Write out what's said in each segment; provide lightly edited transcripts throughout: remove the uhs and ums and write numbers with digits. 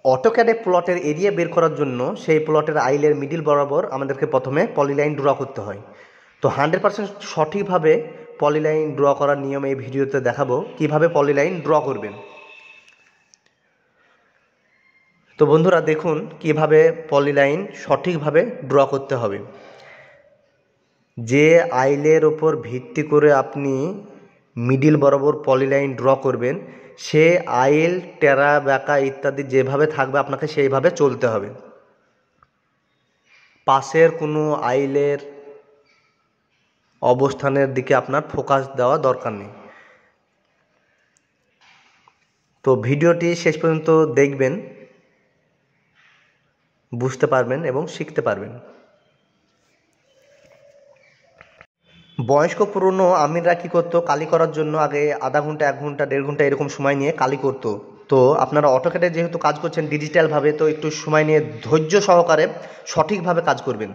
অটোক্যাডে প্লটের এরিয়া বের করার জন্য সেই প্লটের আইলের মিডিল বরাবর আমাদেরকে প্রথমে পলিলাইন ড্র করতে হয়। তো 100% সঠিকভাবে পলিলাইন ড্র করার নিয়ম এই ভিডিওতে দেখাবো কিভাবে পলিলাইন ড্র করবেন। তো বন্ধুরা দেখুন কিভাবে পলিলাইন সঠিকভাবে ড্র করতে হবে। যে আইলের ওপর ভিত্তি করে আপনি মিডিল বরাবর পলিলাইন ড্র করবেন সে আইল টেরা ব্যাকা ইত্যাদি যেভাবে থাকবে আপনাকে সেইভাবে চলতে হবে। পাশের কোনো আইলের অবস্থানের দিকে আপনার ফোকাস দেওয়া দরকার নেই। তো ভিডিওটি শেষ পর্যন্ত দেখবেন, বুঝতে পারবেন এবং শিখতে পারবেন। বয়স্ক পুরনো আমিররা কী করতো, কালি করার জন্য আগে আধা ঘন্টা 1 ঘন্টা 1.5 ঘন্টা এরকম সময় নিয়ে কালি করতো। তো আপনারা অটোক্যাডে যেহেতু কাজ করছেন ডিজিটালভাবে, তো একটু সময় নিয়ে ধৈর্য সহকারে সঠিকভাবে কাজ করবেন।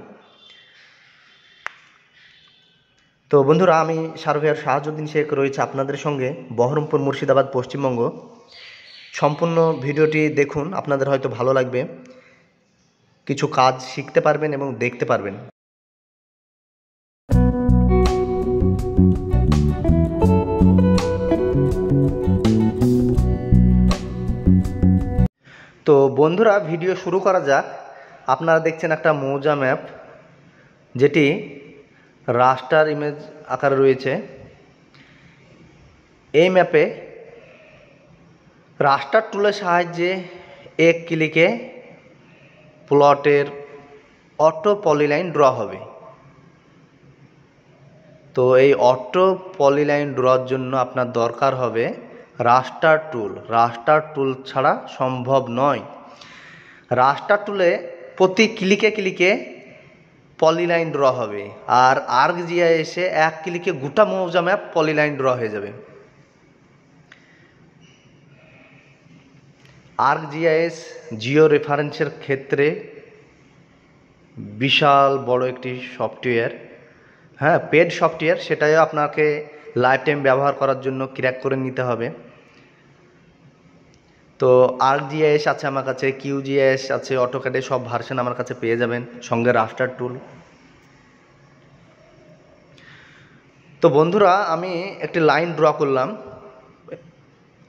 তো বন্ধুরা আমি সার্ভেয়ার শাহাজউদ্দিন শেখ রয়েছে আপনাদের সঙ্গে, বহরমপুর, মুর্শিদাবাদ, পশ্চিমবঙ্গ। সম্পূর্ণ ভিডিওটি দেখুন, আপনাদের হয়তো ভালো লাগবে, কিছু কাজ শিখতে পারবেন এবং দেখতে পারবেন। তো বন্ধুরা ভিডিও শুরু করা যাক। আপনারা দেখছেন একটা মৌজা ম্যাপ, যেটি রাস্টার ইমেজ আকারে রয়েছে। এই ম্যাপে রাস্টার টুলের সাহায্যে এক ক্লিকে প্লটের অটো পলিলাইন ড্র হবে। তো এই অটো পলিলাইন ড্রর জন্য আপনার দরকার হবে রাস্টার টুল। রাস্টার টুল ছাড়া সম্ভব নয়। রাস্টার টুলে প্রতি ক্লিকে ক্লিকে পলিলাইন ড্র হবে, আর ArcGIS-এ 1 ক্লিকে গোটা মৌজা ম্যাপ পলিলাইন ড্র হয়ে যাবে। ArcGIS জিও রেফারেন্সের ক্ষেত্রে বিশাল বড় একটি সফটওয়্যার, হ্যাঁ পেড সফটওয়্যার, সেটাও আপনাকে লাইফ টাইম ব্যবহার করার জন্য ক্র্যাক করে নিতে হবে। তো ArcGIS আছে আমার কাছে, QGIS আছে, অটোক্যাডে সব ভার্সন আমার কাছে পেয়ে যাবেন, সঙ্গে রাস্টার টুল। তো বন্ধুরা আমি একটি লাইন ড্র করলাম,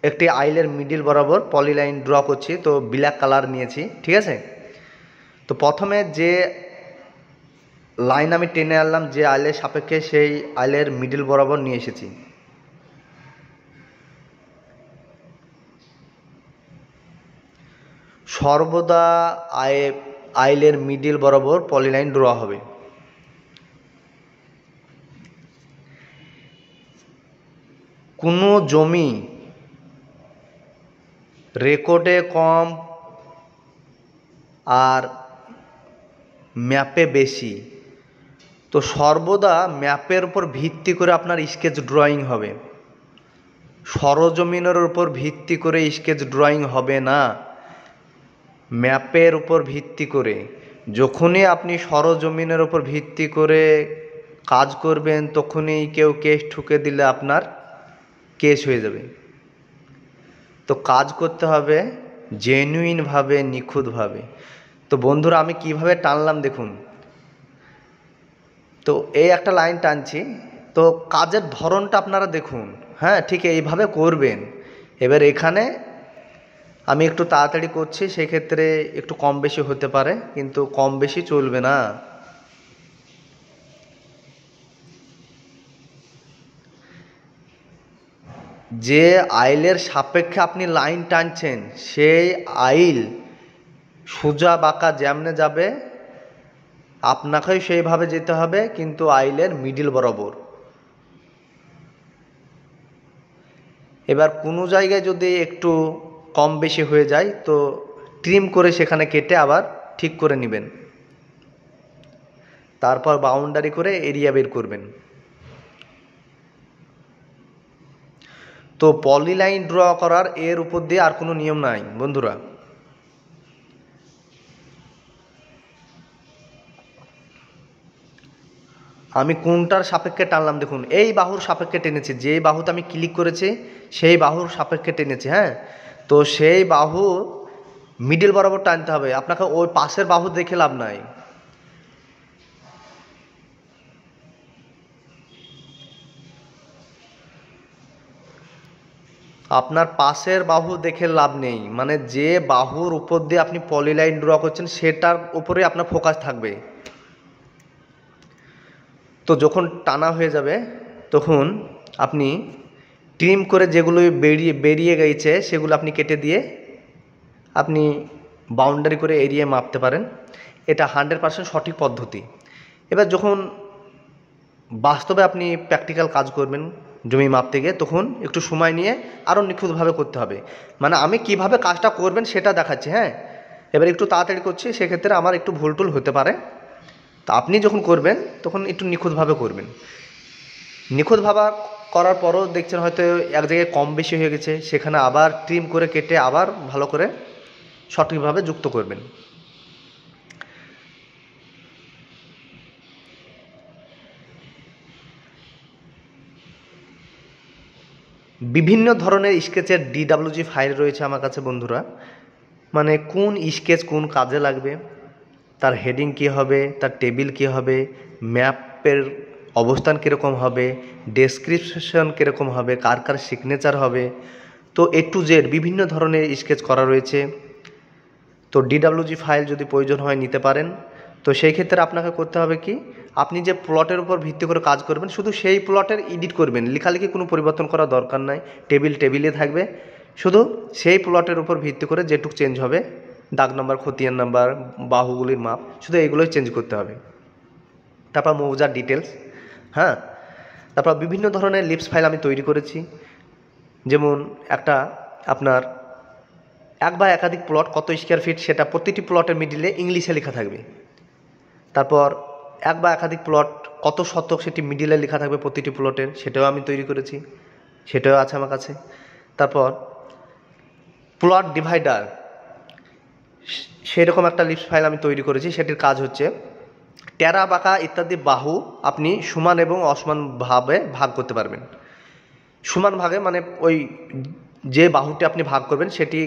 একটি আইলের মিডিল বরাবর পলিলাইন ড্র করছি। তো ব্ল্যাক কালার নিয়েছি, ঠিক আছে। তো প্রথমে যে লাইন আমি টেনে আনলাম যে আইলের সাপেক্ষে, সেই আইলের মিডিল বরাবর নিয়ে এসেছি। সর্বদা আইলের মিডিল বরাবর পলিলাইন ড্র হবে। কোনো জমি রেকর্ডে কম আর ম্যাপে বেশি, তো সর্বদা ম্যাপের উপর ভিত্তি করে আপনার স্কেচ ড্রয়িং হবে। সরজমিনের উপর ভিত্তি করে স্কেচ ড্রয়িং হবে না, ম্যাপের উপর ভিত্তি করে। যখনই আপনি সরজমিনের উপর ভিত্তি করে কাজ করবেন তখনই কেউ কেস ঠুকে দিলে আপনার কেস হয়ে যাবে। তো কাজ করতে হবে জেনুইনভাবে, নিখুঁতভাবে। তো বন্ধুরা আমি কিভাবে টানলাম দেখুন। তো এই একটা লাইন টানছি, তো কাজের ধরনটা আপনারা দেখুন, হ্যাঁ ঠিক এইভাবে করবেন। এবার এখানে আমি একটু তাড়াতাড়ি করছি, সেক্ষেত্রে একটু কম বেশি হতে পারে, কিন্তু কম বেশি চলবে না। যে আইলের সাপেক্ষে আপনি লাইন টানছেন সেই আইল সোজা বাঁকা যেমনে যাবে আপনাকেও সেইভাবে যেতে হবে, কিন্তু আইলের মিডিল বরাবর। এবার কোনো জায়গায় যদি একটু কম বেশি হয়ে যায় তো ট্রিম করে সেখানে কেটে আবার ঠিক করে নেবেন, তারপর বাউন্ডারি করে এরিয়া বের করবেন। তো পলিলাইন ড্র করার এর উপর দিয়ে আর কোনো নিয়ম নাই বন্ধুরা। আমি কোনটার সাপেক্ষে টানলাম দেখুন, এই বাহুর সাপেক্ষে টেনেছি, যে বাহুতে আমি ক্লিক করেছি সেই বাহুর সাপেক্ষে টেনেছি, হ্যাঁ। তো সেই বাহু মিডল বরাবর টানতে হবে, আপনাকে ওই পাশের বাহু দেখে লাভ নাই। আপনার পাশের বাহু দেখে লাভ নেই, মানে যে বাহুর উপর দিয়ে আপনি পলিলাইন ড্র করছেন সেটার উপরে আপনার ফোকাস থাকবে। তো যখন টানা হয়ে যাবে তখন আপনি ট্রিম করে যেগুলো বেরিয়ে গেছে সেগুলো আপনি কেটে দিয়ে আপনি বাউন্ডারি করে এরিয়া মাপতে পারেন। এটা 100% সঠিক পদ্ধতি। এবার যখন বাস্তবে আপনি প্র্যাকটিক্যাল কাজ করবেন জমি মাপতে গিয়ে, তখন একটু সময় নিয়ে আরও নিখুঁতভাবে করতে হবে। মানে আমি কিভাবে কাজটা করবেন সেটা দেখাচ্ছি, হ্যাঁ। এবার একটু তাড়াতাড়ি করছি, সেক্ষেত্রে আমার একটু ভুল টুল হতে পারে। তা আপনি যখন করবেন তখন একটু নিখুঁতভাবে করবেন। নিখুঁতভাবে করার পরও দেখছেন হয়তো এক জায়গায় কম বেশি হয়ে গেছে, সেখানে আবার ট্রিম করে কেটে আবার ভালো করে সঠিকভাবে যুক্ত করবেন। বিভিন্ন ধরনের স্কেচের DWG ফাইল রয়েছে আমার কাছে বন্ধুরা। মানে কোন স্কেচ কোন কাজে লাগবে, তার হেডিং কী হবে, তার টেবিল কী হবে, ম্যাপের অবস্থান কীরকম হবে, ডেসক্রিপশন কীরকম হবে, কার কার সিগনেচার হবে, তো A to Z বিভিন্ন ধরনের স্কেচ করা রয়েছে। তো DWG ফাইল যদি প্রয়োজন হয় নিতে পারেন। তো সেই ক্ষেত্রে আপনাকে করতে হবে কি, আপনি যে প্লটের উপর ভিত্তি করে কাজ করবেন শুধু সেই প্লটের এডিট করবেন, লেখালেখি কোনো পরিবর্তন করার দরকার নাই। টেবিল টেবিলে থাকবে, শুধু সেই প্লটের উপর ভিত্তি করে যেটুকু চেঞ্জ হবে, দাগ নাম্বার, খতিয়ান নাম্বার, বাহুগুলির মাপ, শুধু এইগুলোই চেঞ্জ করতে হবে। তারপর মৌজার ডিটেলস, হ্যাঁ। তারপর বিভিন্ন ধরনের লিপস ফাইল আমি তৈরি করেছি। যেমন একটা আপনার এক বা একাধিক প্লট কত স্কোয়ার ফিট, সেটা প্রতিটি প্লটের মিডিলে ইংলিশে লেখা থাকবে। তারপর এক বা একাধিক প্লট কত শতক, সেটি মিডিলে লেখা থাকবে প্রতিটি প্লটের, সেটাও আমি তৈরি করেছি, সেটাও আছে আমার কাছে। তারপর প্লট ডিভাইডার, সেরকম একটা লিস্ট ফাইল আমি তৈরি করেছি। সেটির কাজ হচ্ছে টেরা বাঁকা ইত্যাদি বাহু আপনি সমান এবং অসমানভাবে ভাগ করতে পারবেন। সমান ভাগে মানে ওই যে বাহুটি আপনি ভাগ করবেন সেটি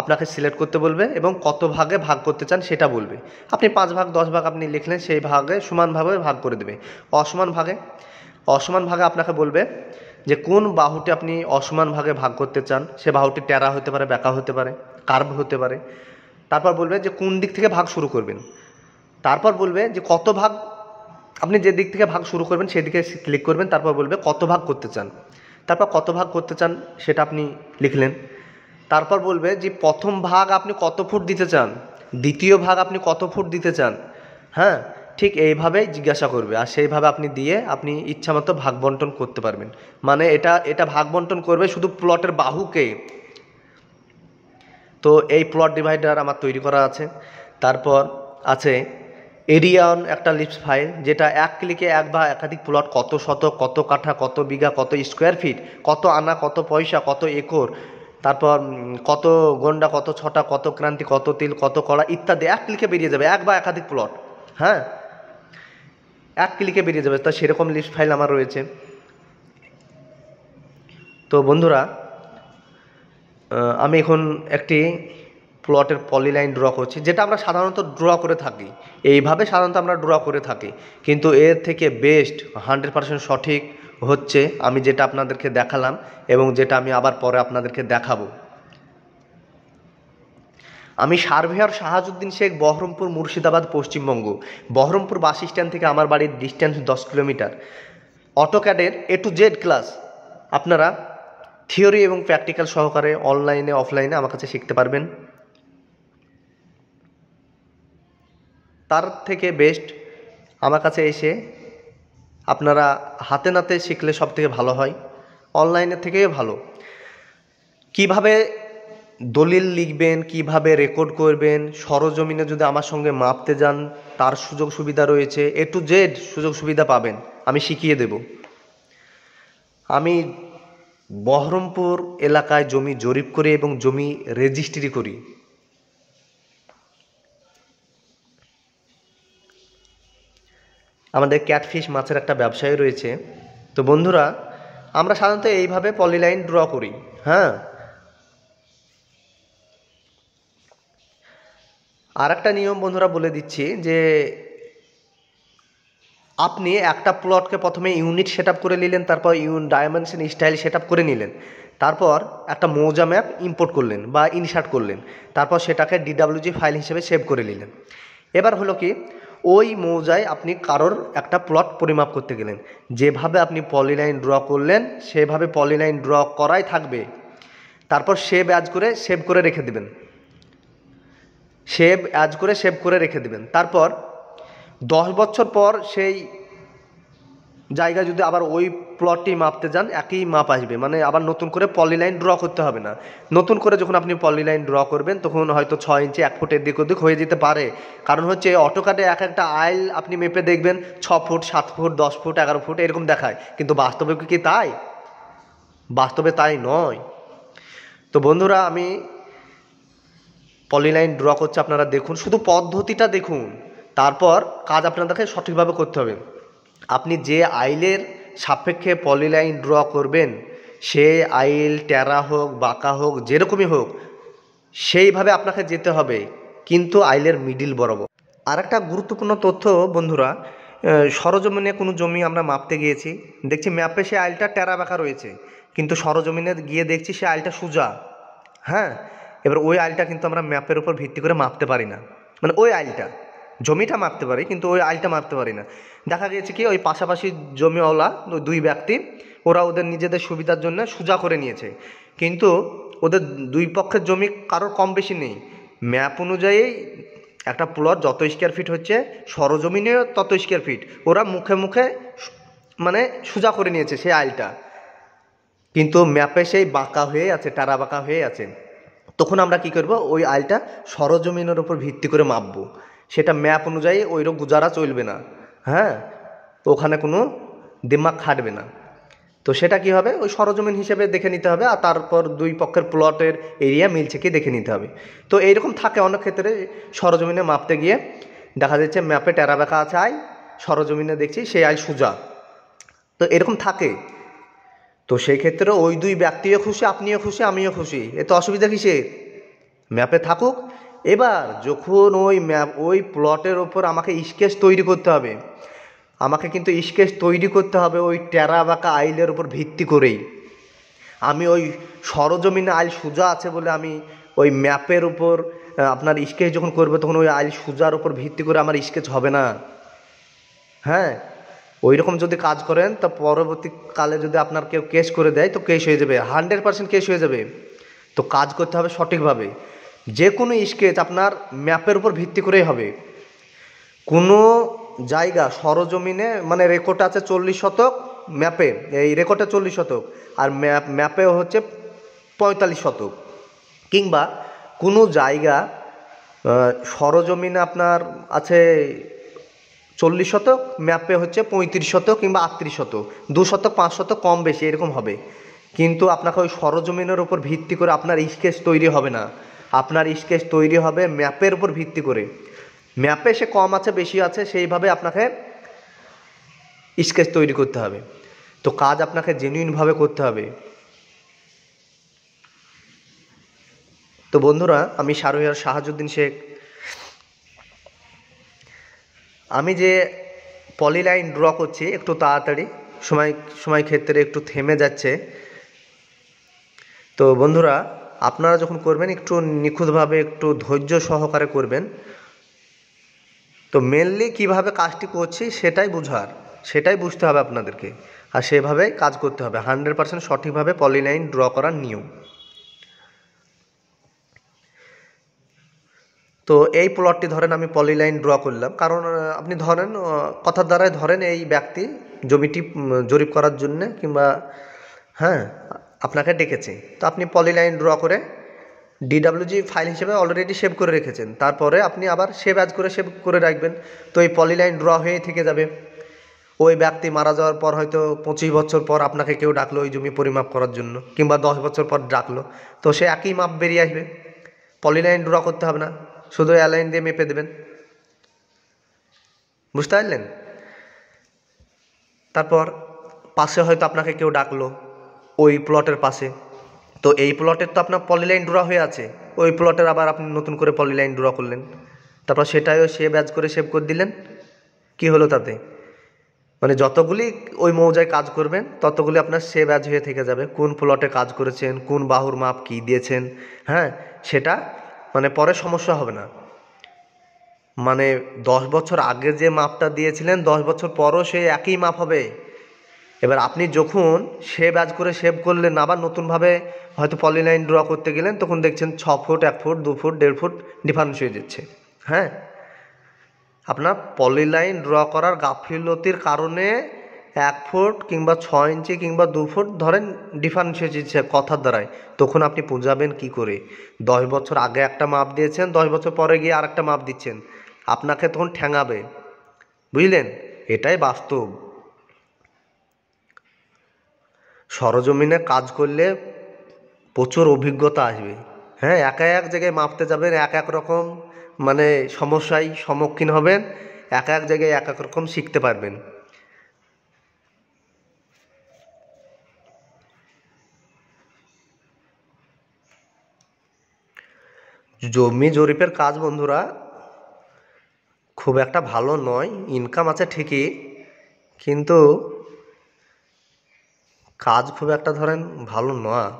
আপনাকে সিলেক্ট করতে বলবে এবং কত ভাগে ভাগ করতে চান সেটা বলবে। আপনি 5 ভাগ 10 ভাগ আপনি লিখলেন, সেই ভাগে সমানভাবে ভাগ করে দেবে। অসমান ভাগে আপনাকে বলবে যে কোন বাহুটি আপনি অসমান ভাগে ভাগ করতে চান, সে বাহুটি টেরা হতে পারে, বাঁকা হতে পারে, কার্ভ হতে পারে। তারপর বলবে যে কোন দিক থেকে ভাগ শুরু করবেন। তারপর বলবে যে কত ভাগ, আপনি যে দিক থেকে ভাগ শুরু করবেন সেদিকে ক্লিক করবেন। তারপর বলবে কত ভাগ করতে চান, তারপর কত ভাগ করতে চান সেটা আপনি লিখলেন। তারপর বলবে যে প্রথম ভাগ আপনি কত ফুট দিতে চান, দ্বিতীয় ভাগ আপনি কত ফুট দিতে চান, হ্যাঁ। ঠিক এইভাবেই জিজ্ঞাসা করবে, আর সেইভাবে আপনি দিয়ে আপনি ইচ্ছামতো ভাগ বন্টন করতে পারবেন। মানে এটা ভাগ বন্টন করবে শুধু প্লটের বাহুকে। তো এই প্লট ডিভাইডার আমার তৈরি করা আছে। তারপর আছে এরিয়ান একটা লিস্ট ফাইল, যেটা এক ক্লিকে এক বা একাধিক প্লট কত শতক, কত কাঠা, কত বিঘা, কত স্কোয়ার ফিট, কত আনা, কত পয়সা, কত একর, তারপর কত গন্ডা, কত ছটা, কত ক্রান্তি, কত তিল, কত কড়া ইত্যাদি এক ক্লিকে বেরিয়ে যাবে। এক বা একাধিক প্লট, হ্যাঁ, এক ক্লিকে বেরিয়ে যাবে। তা সেরকম লিস্ট ফাইল আমার রয়েছে। তো বন্ধুরা, আমি এখন একটি প্লটের পলিলাইন ড্র করছি, যেটা আমরা সাধারণত ড্র করে থাকি, এইভাবে সাধারণত আমরা ড্র করে থাকি। কিন্তু এর থেকে বেস্ট 100% সঠিক হচ্ছে আমি যেটা আপনাদেরকে দেখালাম এবং যেটা আমি আবার পরে আপনাদেরকে দেখাবো। আমি surveyor Shahajuddin Sheikh, Baharampur, Murshidabad, Paschimbanga. Baharampur bus stand থেকে আমার বাড়ির ডিস্ট্যান্স 10 কিলোমিটার। অটোক্যাডের A to Z ক্লাস আপনারা থিওরি এবং প্র্যাকটিক্যাল সহকারে অনলাইনে অফলাইনে আমার কাছে শিখতে পারবেন। তার থেকে বেস্ট আমার কাছে এসে আপনারা হাতে নাতে শিখলে সব থেকে ভালো হয়, অনলাইনের থেকেও ভালো। কিভাবে দলিল লিখবেন, কিভাবে রেকর্ড করবেন, সরজমিনে যদি আমার সঙ্গে মাপতে যান তার সুযোগ সুবিধা রয়েছে, A to Z সুযোগ সুবিধা পাবেন, আমি শিখিয়ে দেব। আমি বহরমপুর এলাকায় জমি জরিপ করি এবং জমি রেজিস্ট্রি করি। আমাদের ক্যাটফিশ মাছের একটা ব্যবসায় রয়েছে। তো বন্ধুরা, আমরা সাধারণত এইভাবে পলিলাইন ড্র করি, হ্যাঁ। আর একটা নিয়ম বন্ধুরা বলে দিচ্ছি যে আপনি একটা প্লটকে প্রথমে ইউনিট সেট করে নিলেন, তারপর ডাইমেনশন স্টাইল সেট করে নিলেন, তারপর একটা মৌজা ম্যাপ ইম্পোর্ট করলেন বা ইনসার্ট করলেন, তারপর সেটাকে ডিডাব্লিউজি ফাইল হিসেবে সেভ করে নিলেন। এবার হলো কি, ওই মৌজায় আপনি কারোর একটা প্লট পরিমাপ করতে গেলেন, যেভাবে আপনি পলিলাইন ড্র করলেন সেভাবে পলিলাইন ড্র করাই থাকবে। তারপর সেভ করে রেখে দেবেন, সেভ করে রেখে দেবেন। তারপর 10 বছর পর সেই জায়গায় যদি আবার ওই প্লটটি মাপতে যান, একই মাপ আসবে, মানে আবার নতুন করে পলিলাইন ড্র করতে হবে না। নতুন করে যখন আপনি পলিলাইন ড্র করবেন তখন হয়তো 6 ইঞ্চি 1 ফুট এদিক ওদিক হয়ে যেতে পারে, কারণ হচ্ছে অটোকাটে এক একটা আইল আপনি মেপে দেখবেন 6 ফুট 7 ফুট 10 ফুট 11 ফুট এরকম দেখায়, কিন্তু বাস্তবে কি তাই? বাস্তবে তাই নয়। তো বন্ধুরা, আমি পলিলাইন ড্র করছি, আপনারা দেখুন, শুধু পদ্ধতিটা দেখুন, তারপর কাজ আপনাদেরকে সঠিকভাবে করতে হবে। আপনি যে আইলের সাপেক্ষে পলিলাইন ড্র করবেন, সে আইল টেরা হোক বাঁকা হোক যেরকমই হোক, সেইভাবে আপনাকে যেতে হবে, কিন্তু আইলের মিডিল বরাবর। আর একটা গুরুত্বপূর্ণ তথ্য বন্ধুরা, সরজমিনে কোনো জমি আমরা মাপতে গিয়েছি, দেখছি ম্যাপে সে আইলটা টেরা বাঁকা রয়েছে, কিন্তু সরজমিনে গিয়ে দেখছি সে আইলটা সোজা। হ্যাঁ, এবার ওই আইলটা কিন্তু আমরা ম্যাপের উপর ভিত্তি করে মাপতে পারি না, মানে ওই আইলটা, জমিটা মাপতে পারি কিন্তু ওই আইলটা মাপতে পারি না। দেখা গিয়েছে কি, ওই পাশাপাশি জমিওয়ালা দুই ব্যক্তি, ওরা ওদের নিজেদের সুবিধার জন্য সোজা করে নিয়েছে, কিন্তু ওদের দুই পক্ষের জমি কারোর কম বেশি নেই। ম্যাপ অনুযায়ী একটা প্লট যত স্কোয়ার ফিট হচ্ছে, সরজমিনেও তত স্কোয়ার ফিট, ওরা মুখে মুখে মানে সোজা করে নিয়েছে সেই আইলটা, কিন্তু ম্যাপে সেই বাঁকা হয়ে আছে, টারা বাঁকা হয়ে আছে। তখন আমরা কি করব, ওই আইলটা সরজমিনের উপর ভিত্তি করে মাপবো, সেটা ম্যাপ অনুযায়ী ওইরকম গুজারা চলবে না। হ্যাঁ, ওখানে কোনো দিমাগ খাটবে না। তো সেটা কি হবে, ওই সরজমিন হিসেবে দেখে নিতে হবে, আর তারপর দুই পক্ষের প্লটের এরিয়া মিলছে কি দেখে নিতে হবে। তো এইরকম থাকে অনেক ক্ষেত্রে, সরজমিনে মাপতে গিয়ে দেখা যাচ্ছে ম্যাপে টেরা বাঁকা আছে আইল, সরজমিনে দেখছি সেই আইল সোজা, তো এরকম থাকে। তো সেই ক্ষেত্রে ওই দুই ব্যক্তিও খুশি, আপনিও খুশি, আমিও খুশি, এতে অসুবিধা কিসের? ম্যাপে থাকুক। এবার যখন ওই প্লটের ওপর আমাকে স্কেচ তৈরি করতে হবে, আমাকে কিন্তু স্কেচ তৈরি করতে হবে ওই টেরা বাঁকা আইলের উপর ভিত্তি করেই। আমি ওই সরজমিনে আইল সোজা আছে বলে আমি ওই ম্যাপের উপর আপনার স্কেচ যখন করবে, তখন ওই আইল সোজার উপর ভিত্তি করে আমার স্কেচ হবে না। হ্যাঁ, ওই রকম যদি কাজ করেন, তা পরবর্তীকালে যদি আপনার কেউ কেস করে দেয়, তো কেস হয়ে যাবে, 100% কেস হয়ে যাবে। তো কাজ করতে হবে সঠিকভাবে। যে কোনো স্কেচ আপনার ম্যাপের উপর ভিত্তি করেই হবে। কোনো জায়গা সরজমিনে, মানে রেকর্ড আছে 40 শতক, ম্যাপে এই রেকর্ডে 40 শতক, আর ম্যাপে হচ্ছে 45 শতক, কিংবা কোনো জায়গা সরজমিনে আপনার আছে 40 শতক, ম্যাপে হচ্ছে 35 শতক কিংবা 38 শতক, 2 শতক 5 শতক কম বেশি এরকম হবে, কিন্তু আপনাকে ওই সরজমিনের উপর ভিত্তি করে আপনার স্কেচ তৈরি হবে না। আপনার স্কেচ তৈরি হবে ম্যাপের উপর ভিত্তি করে। ম্যাপে সে কম আছে বেশি আছে সেইভাবে আপনাকে স্কেচ তৈরি করতে হবে। তো কাজ আপনাকে জেনুইনভাবে করতে হবে। তো বন্ধুরা, আমি সারোয়ার শাহাজুদ্দিন শেখ। আমি যে পলিলাইন ড্র করছি একটু তাড়াতাড়ি, সময় ক্ষেত্রে একটু থেমে যাচ্ছে। তো বন্ধুরা, আপনারা যখন করবেন একটু নিখুঁতভাবে, একটু ধৈর্য সহকারে করবেন। তো মেনলি কিভাবে কাজটি করছি সেটাই বুঝতে হবে আপনাদেরকে, আর সেভাবেই কাজ করতে হবে। 100% সঠিকভাবে পলিলাইন ড্র করার নিয়ম। তো এই প্লটটি ধরেন আমি পলিলাইন ড্র করলাম, কারণ আপনি ধরেন কথার দ্বারাই ধরেন এই ব্যক্তি জমিটি জরিপ করার জন্য কিংবা হ্যাঁ আপনাকে ডেকেছে, তো আপনি পলিলাইন ড্র করে ডিডাব্লিউজি ফাইল হিসেবে অলরেডি সেভ করে রেখেছেন, তারপরে আপনি আবার সেভ করে রাখবেন। তো এই পলিলাইন ড্র হয়ে থেকে যাবে। ওই ব্যক্তি মারা যাওয়ার পর হয়তো 25 বছর পর আপনাকে কেউ ডাকলো ওই জমি পরিমাপ করার জন্য, কিংবা 10 বছর পর ডাকলো, তো সে একই মাপ বেরিয়ে আসবে। পলিলাইন ড্র করতে হবে না, শুধু অ্যালাইন দিয়ে মেপে দেবেন। বুঝতে পারলেন? তারপর পাশে হয়তো আপনাকে কেউ ডাকলো ওই প্লটের পাশে, তো এই প্লটের তো আপনার পলিলাইন ড্র হয়ে আছে, ওই প্লটের আবার আপনি নতুন করে পলিলাইন ড্র করলেন। তারপর সেটাও সেভ করে দিলেন, কি হলো তাতে? মানে যতগুলি ওই মৌজায় কাজ করবেন ততগুলি আপনার সেভ অ্যাজ হয়ে থেকে যাবে, কোন প্লটে কাজ করেছেন, কোন বাহুর মাপ কি দিয়েছেন, হ্যাঁ, সেটা মানে পরে সমস্যা হবে না। মানে 10 বছর আগে যে মাপটা দিয়েছিলেন 10 বছর পরও সেই একই মাপ হবে। এবার আপনি যখন সেভ করলেন, আবার নতুনভাবে হয়তো পলিলাইন ড্র করতে গেলেন, তখন দেখছেন 6 foot, 1 foot, 2 foot, 1.5 foot difference হয়ে যাচ্ছে। হ্যাঁ, আপনার পলিলাইন ড্র করার গাফিলতির কারণে 1 ফুট কিংবা 6 ইঞ্চি কিংবা 2 ফুট ধরেন ডিফারেন্স হয়ে যাচ্ছে কথার দ্বারাই, তখন আপনি বোঝাবেন কি করে? 10 বছর আগে একটা মাপ দিয়েছেন, 10 বছর পরে গিয়ে আর একটা মাপ দিচ্ছেন, আপনাকে তখন ঠ্যাঙাবে, বুঝলেন? এটাই বাস্তব। সরজমিনে কাজ করলে প্রচুর অভিজ্ঞতা আসবে। হ্যাঁ, এক জায়গায় মাপতে যাবেন, এক রকম মানে সমস্যায় সম্মুখীন হবেন, এক জায়গায় এক রকম শিখতে পারবেন। জমি জরিপের কাজ বন্ধুরা খুব একটা ভালো নয়, ইনকাম আছে ঠিকই, কিন্তু কাজ খুব একটা ধরেন ভালো নয়।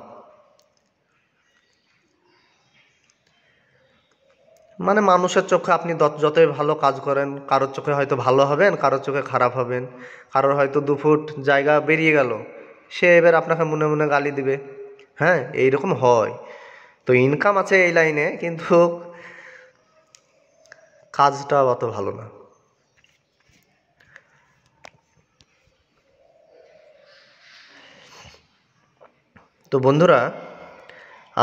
মানে মানুষের চোখে আপনি যতই ভালো কাজ করেন, কারোর চোখে হয়তো ভালো হবেন, কারোর চোখে খারাপ হবেন, কারোর হয়তো 2 ফুট জায়গা বেরিয়ে গেল, সে এবার আপনাকে মনে মনে গালি দিবে। হ্যাঁ, এইরকম হয়। তো ইনকাম আছে এই লাইনে, কিন্তু কাজটা অত ভালো না। তো বন্ধুরা,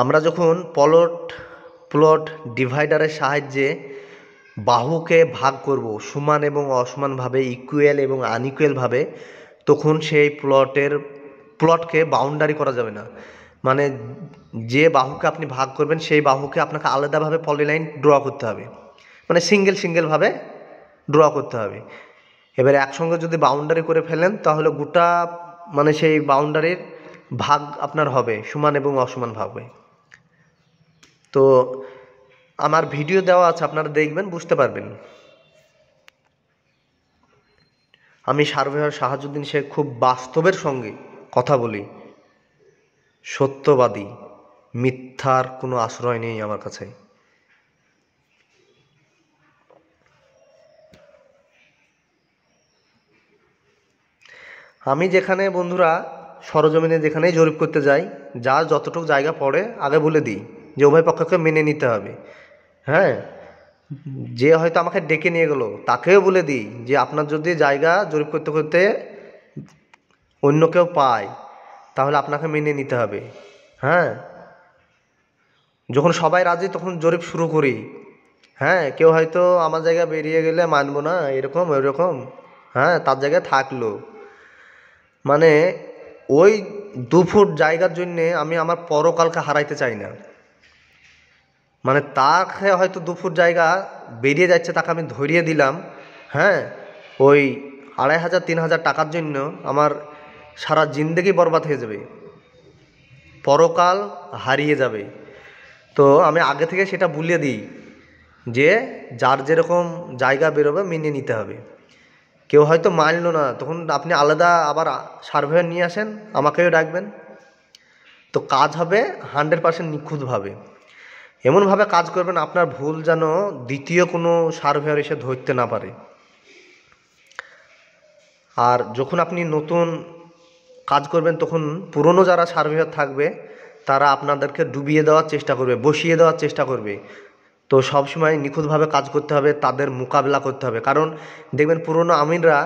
আমরা যখন প্লট ডিভাইডারের সাহায্যে বাহুকে ভাগ করব সমান এবং অসমানভাবে, ইকুয়াল এবং আনইকুয়ালভাবে, তখন সেই প্লটকে বাউন্ডারি করা যাবে না। মানে যে বাহুকে আপনি ভাগ করবেন সেই বাহুকে আপনাকে আলাদাভাবে পলিলাইন ড্র করতে হবে, মানে সিঙ্গেলভাবে ড্র করতে হবে। এবার একসঙ্গে যদি বাউন্ডারি করে ফেলেন তাহলে গোটা মানে সেই বাউন্ডারির ভাগ আপনার হবে সমান এবং অসমানভাবে। তো আমার ভিডিও দেওয়া আছে, আপনারা দেখবেন, বুঝতে পারবেন। আমি সার্ভেয়ার শাহাজুদ্দিন শেখ, খুব বাস্তবের সঙ্গে কথা বলি, সত্যবাদী, মিথ্যার কোনো আশ্রয় নেই আমার কাছে। আমি যেখানে বন্ধুরা সরজমিনে যেখানেই জরিপ করতে যাই, যার যতটুকু জায়গা পড়ে আগে বলে দিই যে উভয় পক্ষকে মেনে নিতে হবে। হ্যাঁ, যে হয়তো আমাকে ডেকে নিয়ে গেলো তাকেও বলে দিই যে আপনার যদি জায়গা জরিপ করতে করতে অন্য কেউ পায় তাহলে আপনাকে মেনে নিতে হবে। হ্যাঁ, যখন সবাই রাজি তখন জরিপ শুরু করি। হ্যাঁ, কেউ হয়তো আমার জায়গা বেরিয়ে গেলে মানবো না, এরকম ওইরকম, হ্যাঁ, তার জায়গায় থাকলো, মানে ওই 2 ফুট জায়গার জন্যে আমি আমার পরকালকে হারাইতে চাই না। মানে তাকে হয়তো 2 ফুট জায়গা বেরিয়ে যাচ্ছে, তাকে আমি ধরিয়ে দিলাম, হ্যাঁ, ওই 2500-3000 টাকার জন্য আমার সারা জিন্দেগি বরবাদ হয়ে যাবে, পরকাল হারিয়ে যাবে। তো আমি আগে থেকে সেটা বলে দিই যে যার যেরকম জায়গা বেরোবে মেনে নিতে হবে। কেউ হয়তো মানল না, তখন আপনি আলাদা আবার সার্ভেয়ার নিয়ে আসেন, আমাকেও ডাকবেন, তো কাজ হবে 100% নিখুঁতভাবে। এমনভাবে কাজ করবেন আপনার ভুল যেন দ্বিতীয় কোনো সার্ভেয়ার এসে ধরতে না পারে। আর যখন আপনি নতুন কাজ করবেন তখন পুরনো যারা সার্ভেয়ার থাকবে তারা আপনাদেরকে ডুবিয়ে দেওয়ার চেষ্টা করবে, বসিয়ে দেওয়ার চেষ্টা করবে। তো সবসময় নিখুঁতভাবে কাজ করতে হবে, তাদের মোকাবিলা করতে হবে। কারণ দেখবেন পুরনো আমিনরা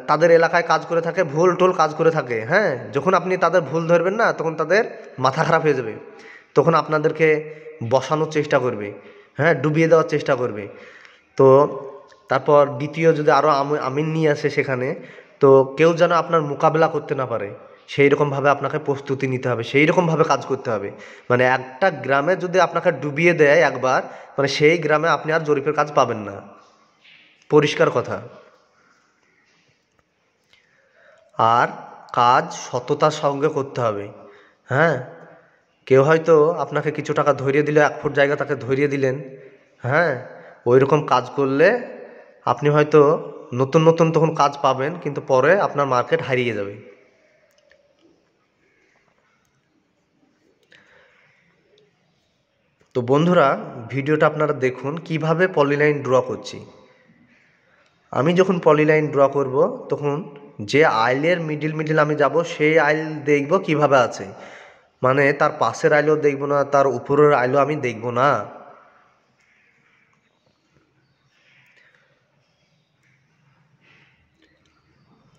তাদের এলাকায় কাজ করে থাকে, ভুল টোল কাজ করে থাকে। হ্যাঁ, যখন আপনি তাদের ভুল ধরবেন না তখন তাদের মাথা খারাপ হয়ে যাবে, তখন আপনাদেরকে বসানোর চেষ্টা করবে, হ্যাঁ, ডুবিয়ে দেওয়ার চেষ্টা করবে। তো তারপর দ্বিতীয় যদি আরও আমিন নিয়ে আসে সেখানে, তো কেউ যেন আপনার মোকাবিলা করতে না পারে সেই রকমভাবে আপনাকে প্রস্তুতি নিতে হবে, সেই রকমভাবে কাজ করতে হবে। মানে একটা গ্রামে যদি আপনাকে ডুবিয়ে দেয় একবার, মানে সেই গ্রামে আপনি আর জরিপের কাজ পাবেন না, পরিষ্কার কথা। আর কাজ সততার সঙ্গে করতে হবে। হ্যাঁ, কেউ হয়তো আপনাকে কিছু টাকা ধরিয়ে দিল, 1 ফুট জায়গা তাকে ধরিয়ে দিলেন, হ্যাঁ, ওই রকম কাজ করলে আপনি হয়তো নতুন নতুন তখন কাজ পাবেন, কিন্তু পরে আপনার মার্কেট হারিয়ে যাবে। তো বন্ধুরা, ভিডিওটা আপনারা দেখুন কিভাবে পলিলাইন ড্র করছি। আমি যখন পলিলাইন ড্র করব তখন যে আইলের মিডিল আমি যাব, সেই আইল দেখব কিভাবে আছে, মানে তার পাশের আইলও দেখব না, তার উপরের আইলও আমি দেখব না।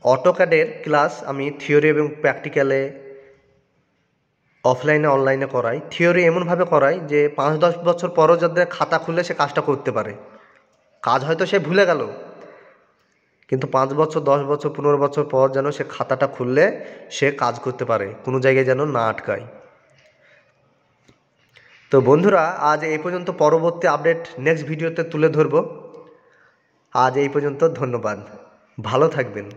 অটোক্যাডের ক্লাস আমি থিওরি এবং প্র্যাকটিক্যালে অফলাইনে অনলাইনে করাই। থিওরি এমনভাবে করাই যে 5-10 বছর পরও যাতে খাতা খুলে সে কাজটা করতে পারে। কাজ হয়তো সে ভুলে গেল, কিন্তু 5 বছর, 10 বছর, 15 বছর পর যেন সে খাতাটা খুললে সে কাজ করতে পারে, কোনো জায়গায় যেন না আটকায়। তো বন্ধুরা, আজ এই পর্যন্ত। পরবর্তী আপডেট নেক্সট ভিডিওতে তুলে ধরব। আজ এই পর্যন্ত, ধন্যবাদ, ভালো থাকবেন।